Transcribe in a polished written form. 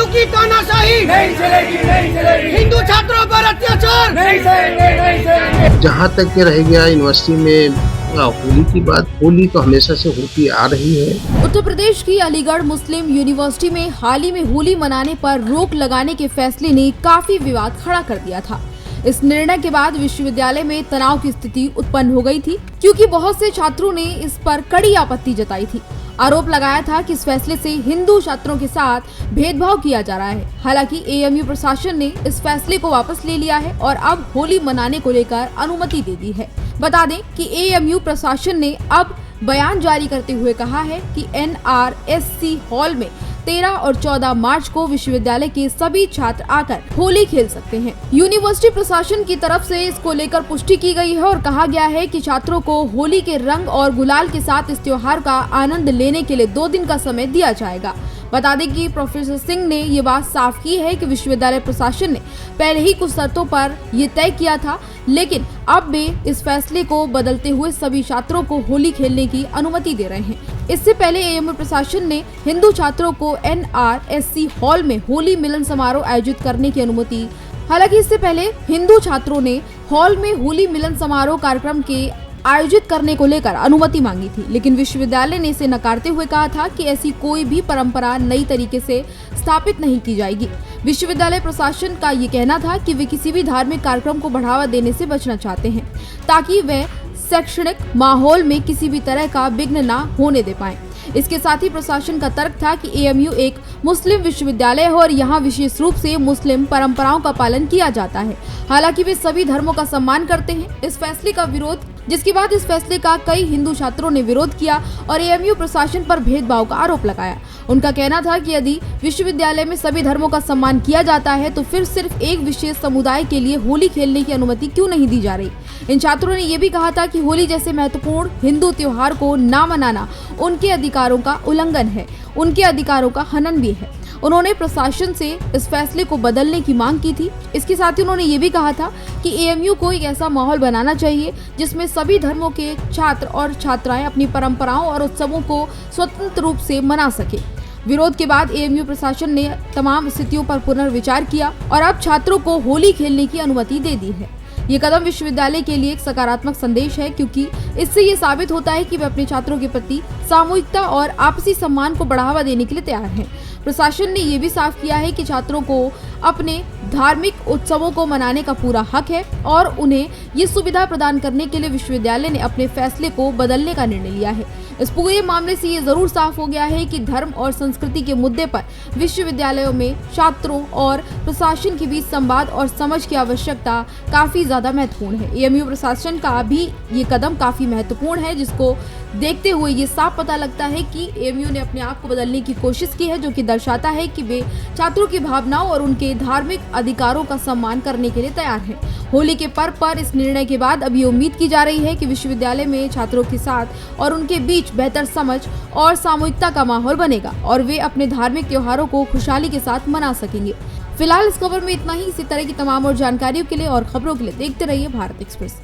AMU की तानाशाही नहीं चलेगी, नहीं चलेगी। हिंदू छात्रों पर अत्याचार नहीं सहेंगे, नहीं सहेंगे। जहाँ तक के रह गया यूनिवर्सिटी में होली की बात, होली तो हमेशा से होती आ रही है। उत्तर प्रदेश की अलीगढ़ मुस्लिम यूनिवर्सिटी में हाल ही में होली मनाने पर रोक लगाने के फैसले ने काफी विवाद खड़ा कर दिया था। इस निर्णय के बाद विश्वविद्यालय में तनाव की स्थिति उत्पन्न हो गई थी, क्योंकि बहुत से छात्रों ने इस पर कड़ी आपत्ति जताई थी। आरोप लगाया था कि इस फैसले से हिंदू छात्रों के साथ भेदभाव किया जा रहा है। हालांकि एएमयू प्रशासन ने इस फैसले को वापस ले लिया है और अब होली मनाने को लेकर अनुमति दे दी है। बता दें कि एएमयू प्रशासन ने अब बयान जारी करते हुए कहा है कि NRSC हॉल में 13 और 14 मार्च को विश्वविद्यालय के सभी छात्र आकर होली खेल सकते हैं। यूनिवर्सिटी प्रशासन की तरफ से इसको लेकर पुष्टि की गई है और कहा गया है कि छात्रों को होली के रंग और गुलाल के साथ इस त्योहार का आनंद लेने के लिए 2 दिन का समय दिया जाएगा। बता दें कि प्रोफेसर सिंह ने ये बात साफ की है कि विश्वविद्यालय प्रशासन ने पहले ही कुछ शर्तों पर ये तय किया था, लेकिन अब वे इस फैसले को बदलते हुए सभी छात्रों को होली खेलने की अनुमति दे रहे हैं। इससे पहले एएमयू प्रशासन ने हिंदू छात्रों को NRSC हॉल में होली मिलन समारोह आयोजित करने की अनुमति, हालांकि इससे पहले हिंदू छात्रों ने हॉल में होली मिलन समारोह कार्यक्रम के आयोजित करने को लेकर अनुमति मांगी थी, लेकिन विश्वविद्यालय ने इसे नकारते हुए कहा था कि ऐसी कोई भी परंपरा नई तरीके से स्थापित नहीं की जाएगी। विश्वविद्यालय प्रशासन का ये कहना था कि वे किसी भी धार्मिक कार्यक्रम को बढ़ावा देने से बचना चाहते हैं, ताकि वे शैक्षणिक माहौल में किसी भी तरह का विघ्न न होने दे पाए। इसके साथ ही प्रशासन का तर्क था कि एएमयू एक मुस्लिम विश्वविद्यालय है और यहाँ विशेष रूप से मुस्लिम परंपराओं का पालन किया जाता है। हालांकि वे सभी धर्मों का सम्मान करते हैं। इस फैसले का विरोध, जिसके बाद इस फैसले का कई हिंदू छात्रों ने विरोध किया और एएमयू प्रशासन पर भेदभाव का आरोप लगाया। उनका कहना था कि यदि विश्वविद्यालय में सभी धर्मों का सम्मान किया जाता है तो फिर सिर्फ एक विशेष समुदाय के लिए होली खेलने की अनुमति क्यों नहीं दी जा रही। इन छात्रों ने यह भी कहा था कि होली जैसे महत्वपूर्ण हिंदू त्योहार को ना मनाना उनके अधिकारों का उल्लंघन है, उनके अधिकारों का हनन भी है। उन्होंने प्रशासन से इस फैसले को बदलने की मांग की थी। इसके साथ ही उन्होंने ये भी कहा था कि एएमयू को एक ऐसा माहौल बनाना चाहिए जिसमें सभी धर्मों के छात्र और छात्राएं अपनी परंपराओं और उत्सवों को स्वतंत्र रूप से मना सके। विरोध के बाद एएमयू प्रशासन ने तमाम स्थितियों पर पुनर्विचार किया और अब छात्रों को होली खेलने की अनुमति दे दी है। ये कदम विश्वविद्यालय के लिए एक सकारात्मक संदेश है, क्योंकि इससे ये साबित होता है कि वे अपने छात्रों के प्रति सामूहिकता और आपसी सम्मान को बढ़ावा देने के लिए तैयार हैं। प्रशासन ने ये भी साफ किया है कि छात्रों को अपने धार्मिक उत्सवों को मनाने का पूरा हक है और उन्हें ये सुविधा प्रदान करने के लिए विश्वविद्यालय ने अपने फैसले को बदलने का निर्णय लिया है। इस पूरे मामले से ये जरूर साफ हो गया है कि धर्म और संस्कृति के मुद्दे पर विश्वविद्यालयों में छात्रों और प्रशासन के बीच संवाद और समझ की आवश्यकता काफी ज्यादा महत्वपूर्ण है। एएमयू प्रशासन का भी ये कदम काफी महत्वपूर्ण है, जिसको देखते हुए ये साफ पता लगता है कि एएमयू ने अपने आप को बदलने की कोशिश की है, जो कि दर्शाता है कि वे छात्रों की भावनाओं और उनके धार्मिक अधिकारों का सम्मान करने के लिए तैयार हैं। होली के पर्व पर इस निर्णय के बाद अब ये उम्मीद की जा रही है कि विश्वविद्यालय में छात्रों के साथ और उनके बीच बेहतर समझ और सामूहिकता का माहौल बनेगा और वे अपने धार्मिक त्योहारों को खुशहाली के साथ मना सकेंगे। फिलहाल इस खबर में इतना ही। इसी तरह की तमाम और जानकारियों के लिए और खबरों के लिए देखते रहिए भारत एक्सप्रेस।